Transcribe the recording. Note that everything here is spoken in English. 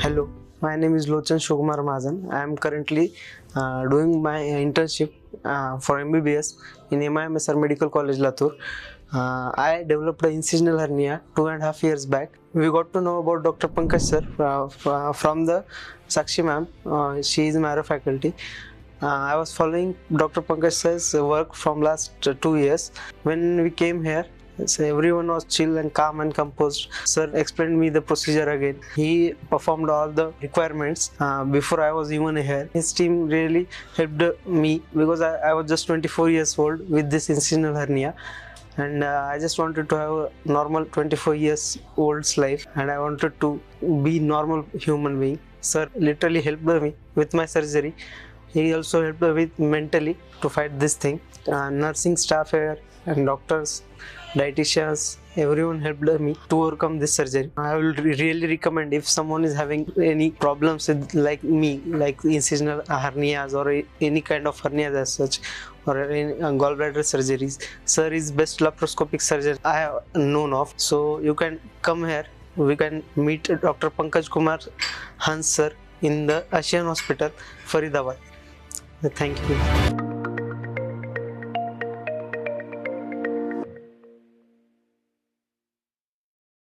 Hello, my name is Shiv Kumar Mahajan. I am currently doing my internship for MBBS in MIMSR Medical College, Latur. I developed an incisional hernia 2.5 years back. We got to know about Dr. Pankaj sir from the Sakshi ma'am. She is my faculty. I was following Dr. Pankaj sir's work from last 2 years. When we came here, so everyone was chill and calm and composed. Sir explained me the procedure again. He performed all the requirements before I was even here. His team really helped me because I was just 24 years old with this incisional hernia. And I just wanted to have a normal 24 years old's life, and I wanted to be normal human being. Sir literally helped me with my surgery. He also helped me mentally to fight this thing. Nursing staff here and doctors, dietitians, everyone helped me to overcome this surgery. I will really recommend if someone is having any problems with, like me, like incisional hernias or any kind of hernias as such, or any gallbladder surgeries. Sir is best laparoscopic surgeon I have known of. So you can come here. We can meet Dr. Pankaj Kumar Hans sir in the Asian Hospital, Faridabad. Thank you.